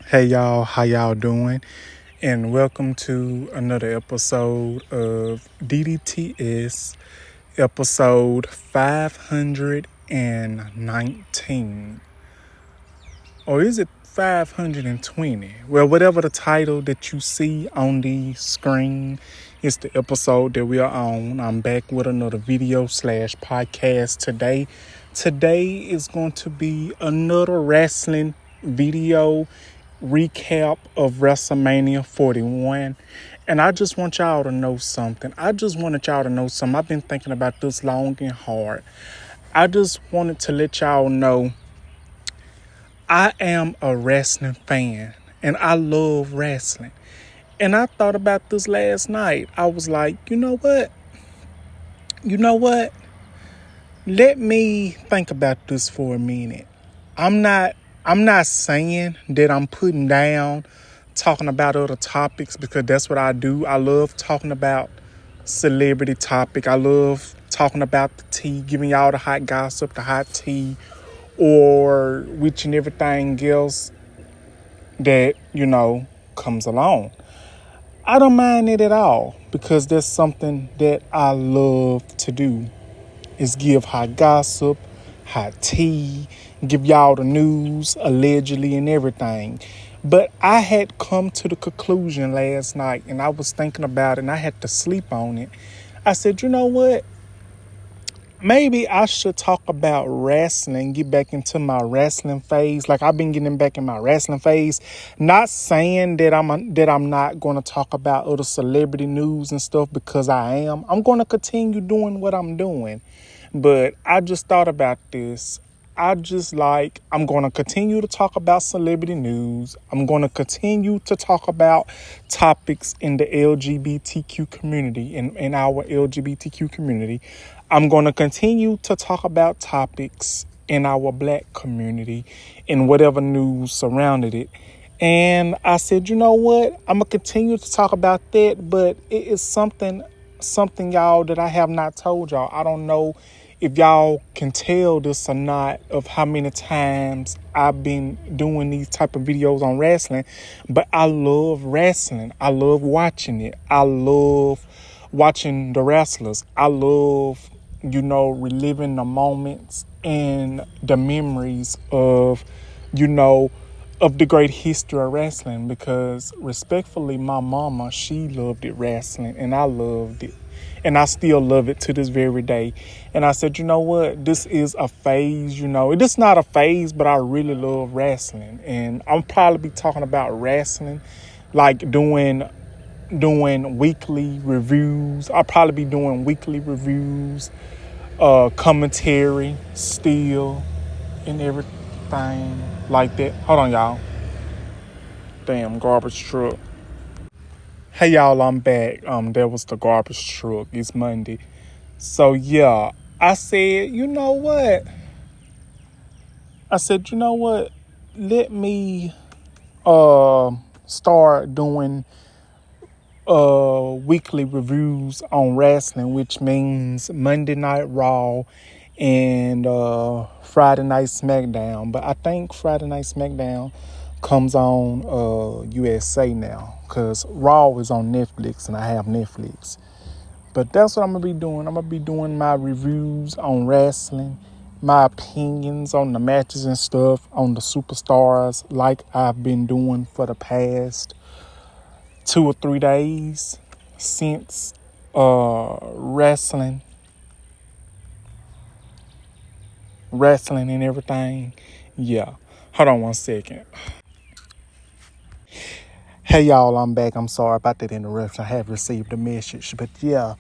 Hey y'all, how y'all doing? And welcome to another episode of DDTS, episode 519. Or is it 520? Well, whatever the title that you see on the screen is the episode that we are on. I'm back with another video/podcast today. Today is going to be another wrestling video recap of Wrestlemania 41. And I just want y'all to know something. I've been thinking about this long and hard. I just wanted to let y'all know I am a wrestling fan and I love wrestling. And I thought about this last night. I was like, you know what? Let me think about this for a minute. I'm not saying that I'm putting down talking about other topics, because that's what I do. I love talking about celebrity topic. I love talking about the tea, giving y'all the hot gossip, the hot tea, or which and everything else that, comes along. I don't mind it at all, because that's something that I love to do, is give hot gossip, hot tea, give y'all the news, allegedly, and everything. But I had come to the conclusion last night, and I was thinking about it, and I had to sleep on it. I said, you know what? Maybe I should talk about wrestling, get back into my wrestling phase. Like, I've been getting back in my wrestling phase. Not saying that I'm not going to talk about other celebrity news and stuff, because I am. I'm going to continue doing what I'm doing. But I just thought about this. I'm going to continue to talk about celebrity news. I'm going to continue to talk about topics in the LGBTQ community, in our LGBTQ community. I'm going to continue to talk about topics in our Black community and whatever news surrounded it. And I said, you know what? I'm going to continue to talk about that, but it is something, y'all, that I have not told y'all. I don't know if y'all can tell this or not, of how many times I've been doing these type of videos on wrestling, but I love wrestling. I love watching it. I love watching the wrestlers. I love, reliving the moments and the memories of, of the great history of wrestling, because respectfully, my mama, she loved it wrestling, and I loved it. And I still love it to this very day. And I said, you know what? This is a phase, It is not a phase, but I really love wrestling. And I'll probably be talking about wrestling, like doing weekly reviews. I'll probably be doing weekly reviews, commentary still, and everything like that. Hold on, y'all. Damn, garbage truck. Hey y'all, I'm back. That was the garbage truck. It's Monday. So yeah, I said, you know what? Let me start doing weekly reviews on wrestling, which means Monday Night Raw and Friday Night SmackDown. But I think Friday Night SmackDown comes on USA now, because Raw is on Netflix and I have Netflix. But that's what I'm going to be doing. I'm going to be doing my reviews on wrestling, my opinions on the matches and stuff, on the superstars, like I've been doing for the past 2 or 3 days since wrestling and everything. Yeah. Hold on one second. Hey y'all, I'm back. I'm sorry about that interruption. I have received a message. But yeah,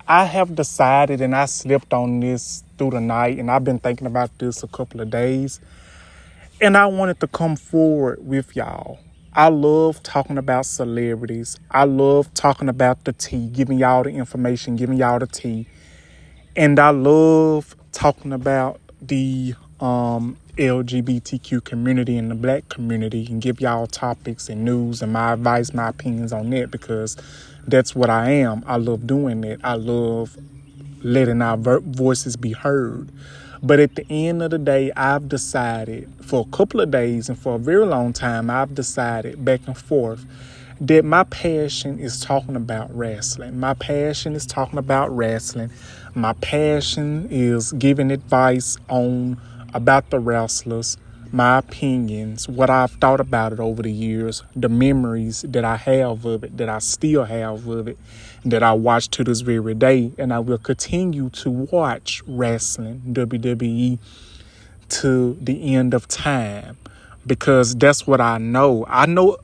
I have decided, and I slept on this through the night, and I've been thinking about this a couple of days, and I wanted to come forward with y'all. I love talking about celebrities. I love talking about the tea, giving y'all the information, giving y'all the tea. And I love talking about the LGBTQ community and the Black community, and give y'all topics and news and my advice, my opinions on that, because that's what I am. I love doing that. I love letting our voices be heard. But at the end of the day, I've decided for a couple of days and for a very long time, I've decided back and forth that my passion is talking about wrestling. My passion is talking about wrestling. My passion is giving advice on about the wrestlers, my opinions, what I've thought about it over the years, the memories that I have of it, that I still have of it, that I watch to this very day, and I will continue to watch wrestling, WWE, to the end of time, because that's what I know. I know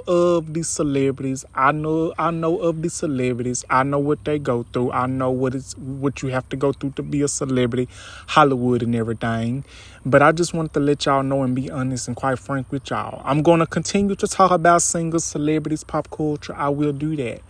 of these celebrities. I know of these celebrities. I know what they go through. I know what you have to go through to be a celebrity, Hollywood and everything. But I just wanted to let y'all know and be honest and quite frank with y'all. I'm going to continue to talk about singers, celebrities, pop culture. I will do that.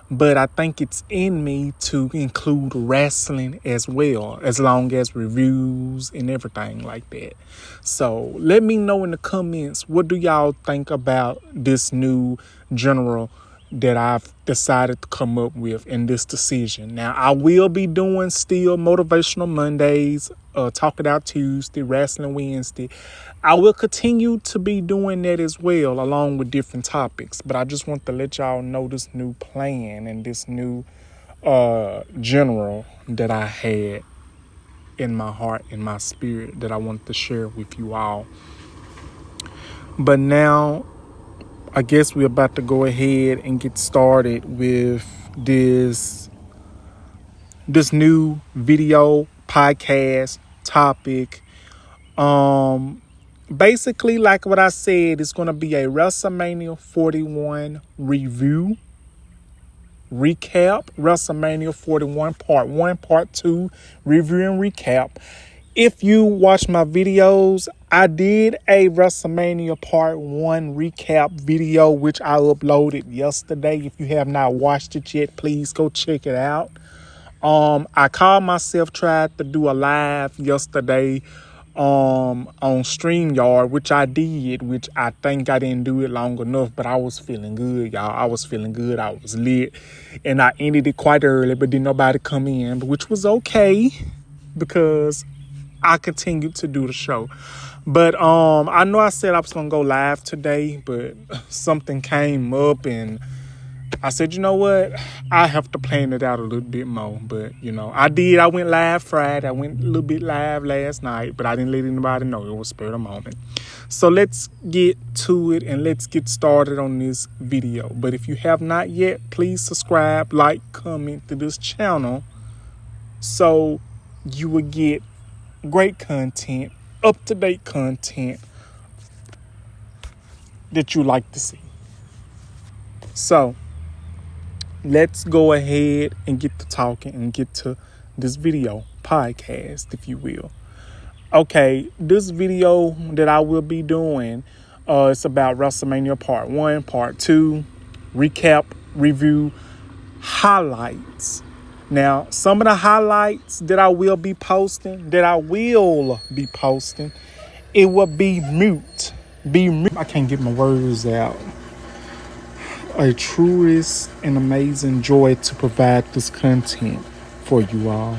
But I think it's in me to include wrestling as well, as long as reviews and everything like that. So let me know in the comments, what do y'all think about this new general that I've decided to come up with in this decision? Now, I will be doing still Motivational Mondays, Talk It Out Tuesday, Wrestling Wednesday. I will continue to be doing that as well, along with different topics. But I just want to let y'all know this new plan and this new general that I had in my heart, in my spirit, that I want to share with you all. But now, I guess we're about to go ahead and get started with this new video podcast topic. Basically, like what I said, it's going to be a WrestleMania 41 review, recap, WrestleMania 41 Part 1, Part 2, review and recap. If you watch my videos, I did a WrestleMania Part 1 recap video, which I uploaded yesterday. If you have not watched it yet, please go check it out. I called myself, tried to do a live yesterday on StreamYard, which I did, which I think I didn't do it long enough, but I was feeling good, y'all. I was feeling good. I was lit, and I ended it quite early, but didn't nobody come in, which was okay because I continued to do the show. But I know I said I was gonna go live today, but something came up and I said, you know what? I have to plan it out a little bit more. But, I did. I went live Friday. I went a little bit live last night, but I didn't let anybody know. It was spur of the moment. So let's get to it and let's get started on this video. But if you have not yet, please subscribe, like, comment to this channel so you will get great content, up-to-date content that you like to see. So let's go ahead and get to talking and get to this video podcast, if you will. Okay, this video that I will be doing, it's about WrestleMania Part 1, Part 2, recap, review, highlights. Now, some of the highlights that I will be posting, it will be mute. I can't get my words out. A truest and amazing joy to provide this content for you all.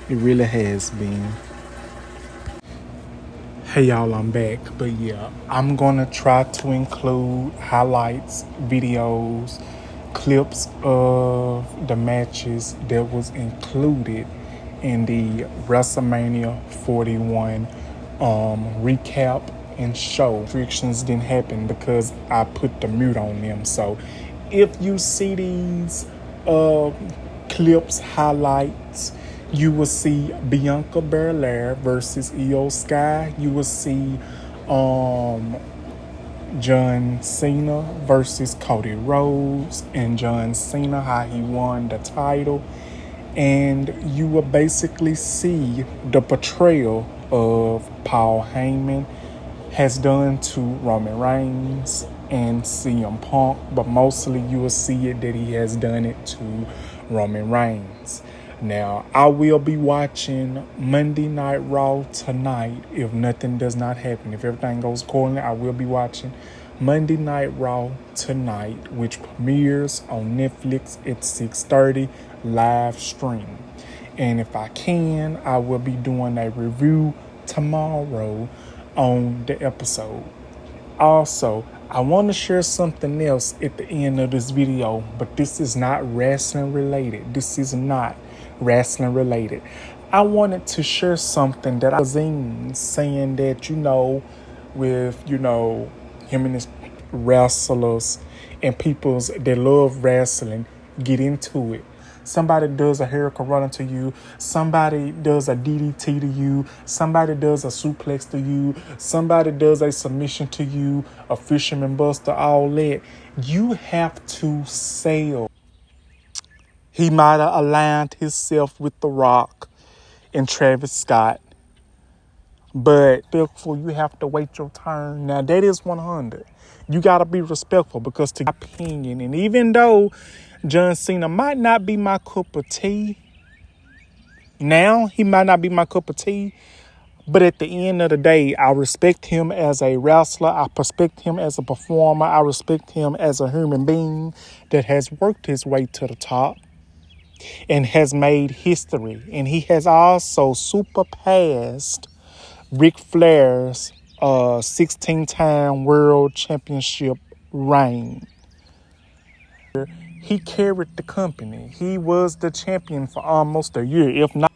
It really has been. Hey y'all, I'm back. But yeah, I'm gonna try to include highlights, videos, clips of the matches that was included in the WrestleMania 41 recap and show. Restrictions didn't happen because I put the mute on them. So if you see these clips, highlights, you will see Bianca Belair versus Io Sky. You will see John Cena versus Cody Rhodes, and John Cena, how he won the title. And you will basically see the portrayal of Paul Heyman has done to Roman Reigns and CM Punk, but mostly you will see it that he has done it to Roman Reigns. Now, I will be watching Monday Night Raw tonight if nothing does not happen. If everything goes accordingly, I will be watching Monday Night Raw tonight, which premieres on Netflix at 6:30 live stream. And if I can, I will be doing a review tomorrow on the episode. Also, I want to share something else at the end of this video, but this is not wrestling related. This is not wrestling related. I wanted to share something that I was saying that, with, him and his wrestlers and peoples that love wrestling get into it. Somebody does a hurricane runner to you. Somebody does a DDT to you. Somebody does a suplex to you. Somebody does a submission to you. A fisherman buster, all that. You have to sell. He might have aligned himself with The Rock and Travis Scott. But respectful, you have to wait your turn. Now, that is 100. You got to be respectful because to my opinion, and even though John Cena might not be my cup of tea, now he might not be my cup of tea, but at the end of the day, I respect him as a wrestler. I respect him as a performer. I respect him as a human being that has worked his way to the top and has made history. And he has also surpassed Ric Flair's 16-time world championship reign. He carried the company. He was the champion for almost a year, if not.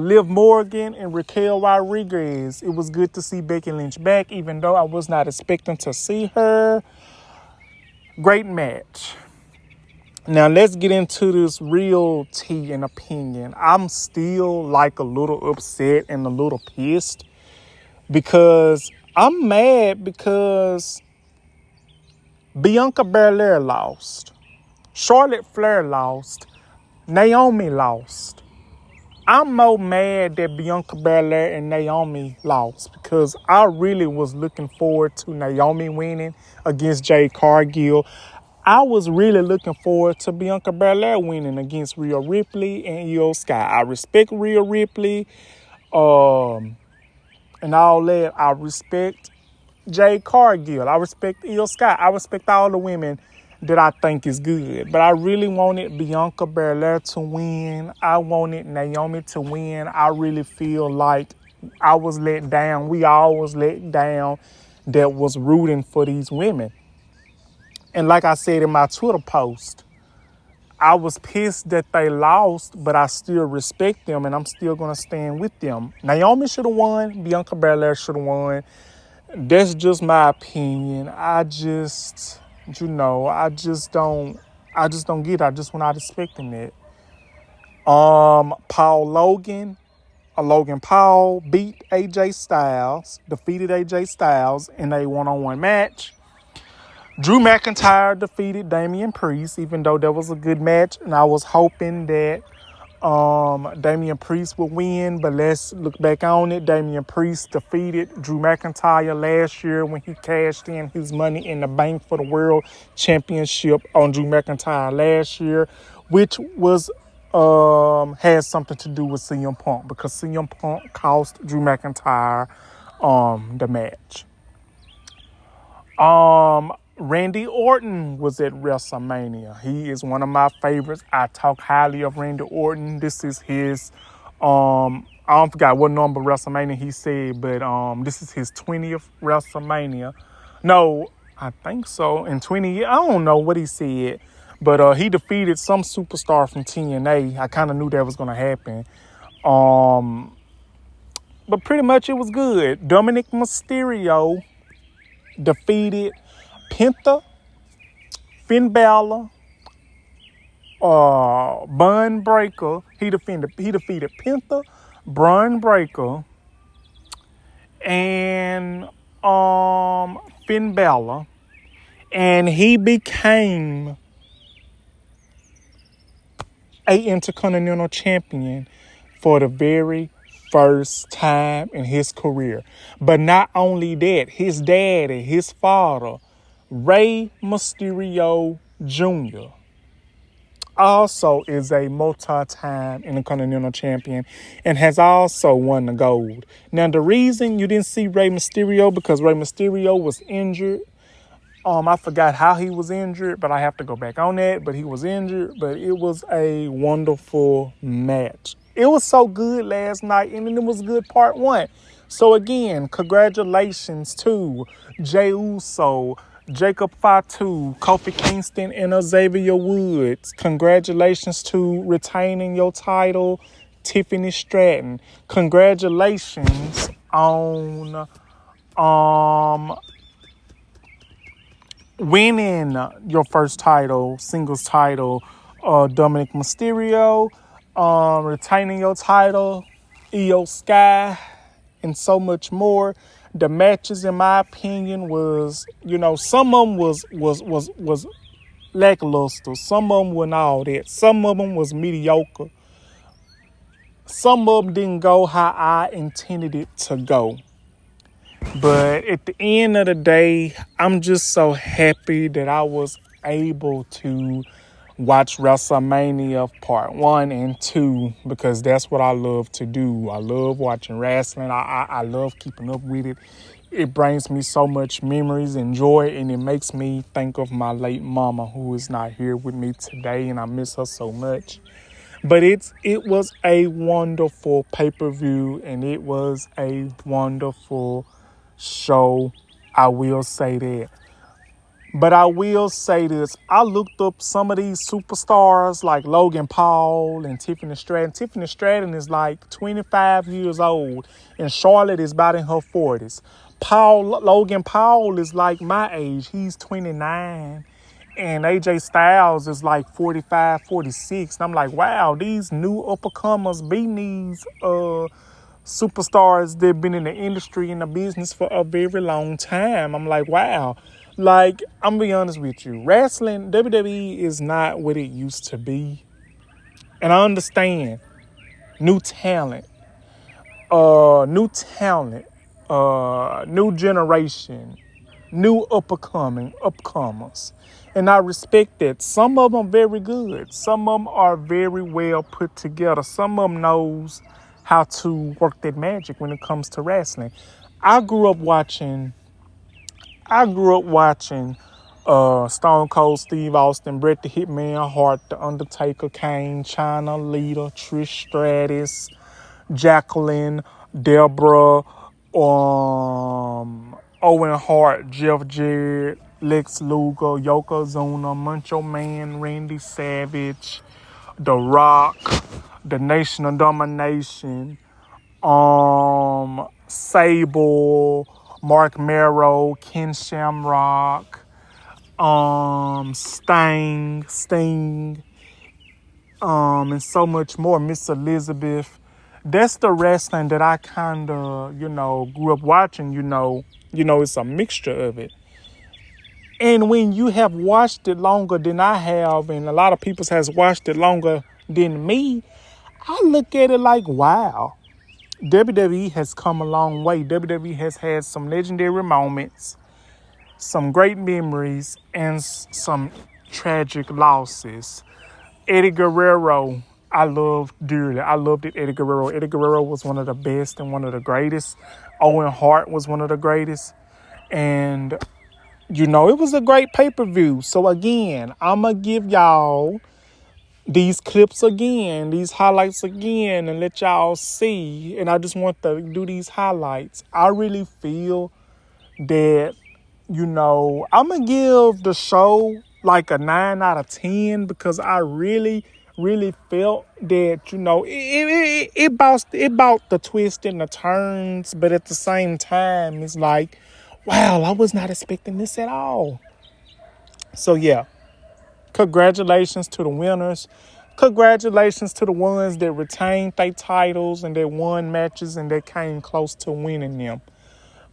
Liv Morgan and Raquel Rodriguez. It was good to see Becky Lynch back, even though I was not expecting to see her. Great match. Now, let's get into this real tea and opinion. I'm still like a little upset and a little pissed because I'm mad because Bianca Belair lost. Charlotte Flair lost. Naomi lost. I'm more mad that Bianca Belair and Naomi lost because I really was looking forward to Naomi winning against Jade Cargill. I was really looking forward to Bianca Belair winning against Rhea Ripley and Io Sky. I respect Rhea Ripley and all that. I respect Jade Cargill. I respect Io Sky. I respect all the women that I think is good. But I really wanted Bianca Belair to win. I wanted Naomi to win. I really feel like I was let down. We all was let down that was rooting for these women. And like I said in my Twitter post, I was pissed that they lost, but I still respect them and I'm still going to stand with them. Naomi should have won. Bianca Belair should have won. That's just my opinion. I just don't get it. I just was not expecting that. Logan Paul beat AJ Styles, defeated AJ Styles in a one-on-one match. Drew McIntyre defeated Damian Priest, even though that was a good match, and I was hoping that Damian Priest would win, but let's look back on it. Damian Priest defeated Drew McIntyre last year when he cashed in his money in the bank for the World Championship on Drew McIntyre last year, which was had something to do with CM Punk because CM Punk cost Drew McIntyre the match. Randy Orton was at WrestleMania. He is one of my favorites. I talk highly of Randy Orton. This is his, I don't forgot what number WrestleMania he said, but this is his 20th WrestleMania. No, I think so. In 20 years, I don't know what he said, but he defeated some superstar from TNA. I kind of knew that was going to happen. But pretty much it was good. Dominic Mysterio defeated Penta, Finn Balor, Braun Breaker. He defeated Penta, Braun Breaker, and Finn Balor, and he became a Intercontinental Champion for the very first time in his career. But not only that, his daddy, his father, Rey Mysterio Jr., also is a multi-time Intercontinental Champion and has also won the gold. Now, the reason you didn't see Rey Mysterio because Rey Mysterio was injured. I forgot how he was injured, but I have to go back on that. But he was injured, but it was a wonderful match. It was so good last night, and then it was good part one. So again, congratulations to Jey Uso, Jacob Fatu, Kofi Kingston, and Xavier Woods. Congratulations to retaining your title, Tiffany Stratton. Congratulations on winning your first title, singles title, Dominic Mysterio, retaining your title, Io Sky, and so much more. The matches, in my opinion, was, some of them was lackluster. Some of them weren't all that. Some of them was mediocre. Some of them didn't go how I intended it to go. But at the end of the day, I'm just so happy that I was able to watch WrestleMania Part 1 and 2, because that's what I love to do. I love watching wrestling. I love keeping up with it. It brings me so much memories and joy, and it makes me think of my late mama, who is not here with me today, and I miss her so much. But it was a wonderful pay-per-view, and it was a wonderful show. I will say that. But I will say this. I looked up some of these superstars like Logan Paul and Tiffany Stratton. Tiffany Stratton is like 25 years old, and Charlotte is about in her 40s. Logan Paul is like my age. He's 29. And AJ Styles is like 45, 46. And I'm like, wow, these new uppercomers beating these superstars that have been in the industry, in the business for a very long time. I'm like, wow. Like, I'm gonna be honest with you. Wrestling, WWE is not what it used to be. And I understand. New talent. New generation. New upcomers. And I respect that. Some of them very good. Some of them are very well put together. Some of them knows how to work that magic when it comes to wrestling. I grew up watching Stone Cold Steve Austin, Bret the Hitman Hart, The Undertaker, Kane, Chyna, Lita, Trish Stratus, Jacqueline, Deborah, Owen Hart, Jeff Jarrett, Lex Luger, Yokozuna, Macho Man, Randy Savage, The Rock, The Nation of Domination, Sable, Mark Merrow, Ken Shamrock, Sting, and so much more. Miss Elizabeth. That's the wrestling that I kind of, grew up watching. It's a mixture of it. And when you have watched it longer than I have, and a lot of people has watched it longer than me, I look at it like, wow, WWE has come a long way. WWE has had some legendary moments, some great memories, and some tragic losses. Eddie Guerrero, I loved dearly. I loved it, Eddie Guerrero. Eddie Guerrero was one of the best and one of the greatest. Owen Hart was one of the greatest. And, it was a great pay-per-view. So, again, I'm going to give y'all these clips again, these highlights again, and let y'all see. And I just want to do these highlights. I really feel that, I'm going to give the show like a 9 out of 10, because I really, really felt that, it bought the twist and the turns, but at the same time, it's like, wow, I was not expecting this at all. So, yeah, congratulations to the winners. Congratulations to the ones that retained their titles and that won matches and that came close to winning them.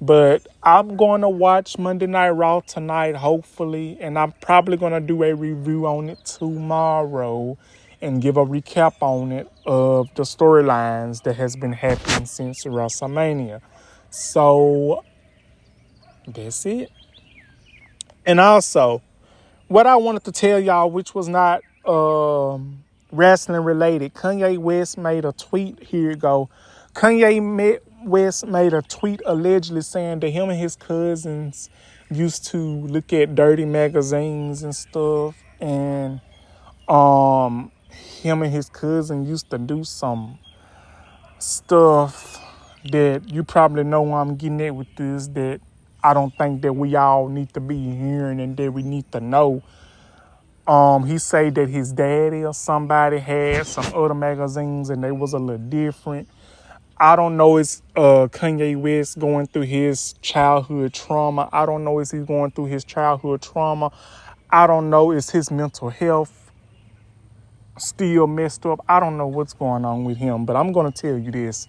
But I'm going to watch Monday Night Raw tonight, hopefully, and I'm probably going to do a review on it tomorrow and give a recap on it of the storylines that has been happening since WrestleMania. So, that's it. And also, what I wanted to tell y'all, which was not wrestling related, Kanye West made a tweet. Here you go. Kanye West made a tweet allegedly saying that him and his cousins used to look at dirty magazines and stuff, and him and his cousin used to do some stuff that you probably know where I'm getting at with this, that I don't think that we all need to be hearing and that we need to know. He said that his daddy or somebody had some other magazines and they was a little different. I don't know, is Kanye West going through his childhood trauma. I don't know, is he going through his childhood trauma. I don't know, is his mental health still messed up. I don't know what's going on with him, but I'm going to tell you this.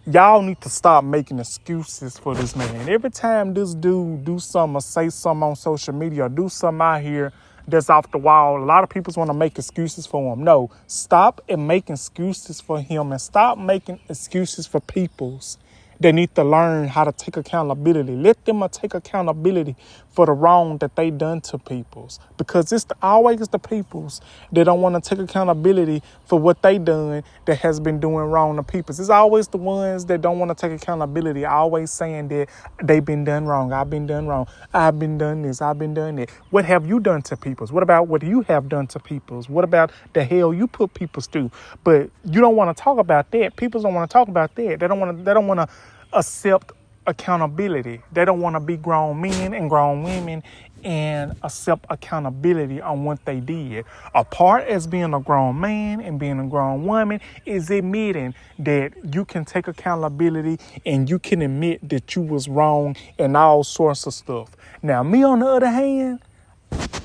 Y'all need to stop making excuses for this man. Every time this dude do something or say something on social media or do something out here that's off the wall, a lot of people want to make excuses for him. No, stop and make excuses for him and stop making excuses for peoples. They need to learn how to take accountability. Let them take accountability for the wrong that they done to peoples. Because it's always the peoples that don't want to take accountability for what they done that has been doing wrong to peoples. It's always the ones that don't want to take accountability, always saying that they've been done wrong. I've been done wrong. I've been done this. I've been done that. What have you done to peoples? What about what you have done to peoples? What about the hell you put peoples through? But you don't want to talk about that. People don't want to talk about that. They don't want to accept accountability. They don't want to be grown men and grown women and accept accountability on what they did. A part as being a grown man and being a grown woman is admitting that you can take accountability and you can admit that you was wrong and all sorts of stuff. Now, me on the other hand,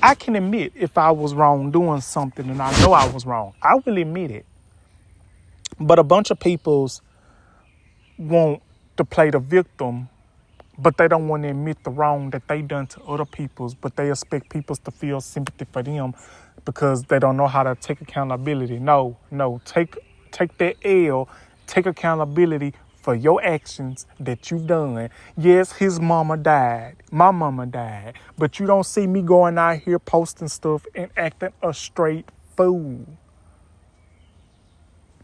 I can admit if I was wrong doing something and I know I was wrong. I will admit it. But a bunch of people's want to play the victim, but they don't want to admit the wrong that they done to other peoples, but they expect peoples to feel sympathy for them because they don't know how to take accountability. No, take that L, take accountability for your actions that you've done. Yes, his mama died, my mama died, but you don't see me going out here posting stuff and acting a straight fool.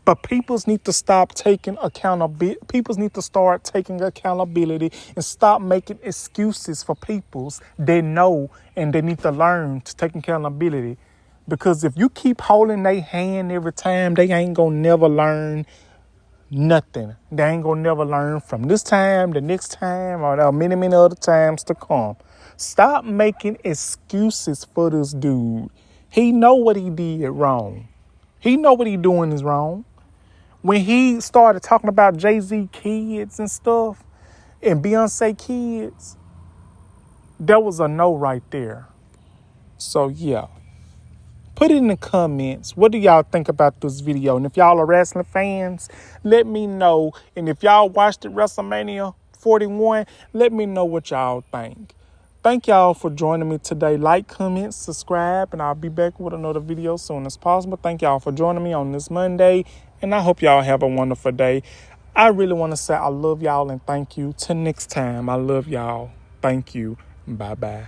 But peoples need to stop taking accountability. Peoples need to start taking accountability and stop making excuses for peoples they know and they need to learn to take accountability. Because if you keep holding their hand every time, they ain't gonna never learn nothing. They ain't gonna never learn from this time, the next time, or many, many other times to come. Stop making excuses for this dude. He know what he did wrong. He know what he doing is wrong. When he started talking about Jay-Z kids and stuff and Beyonce kids, that was a no right there. So, yeah. Put it in the comments. What do y'all think about this video? And if y'all are wrestling fans, let me know. And if y'all watched it, Wrestlemania 41, let me know what y'all think. Thank y'all for joining me today. Like, comment, subscribe, and I'll be back with another video as soon as possible. Thank y'all for joining me on this Monday, and I hope y'all have a wonderful day. I really want to say I love y'all and thank you. Till next time, I love y'all. Thank you. Bye-bye.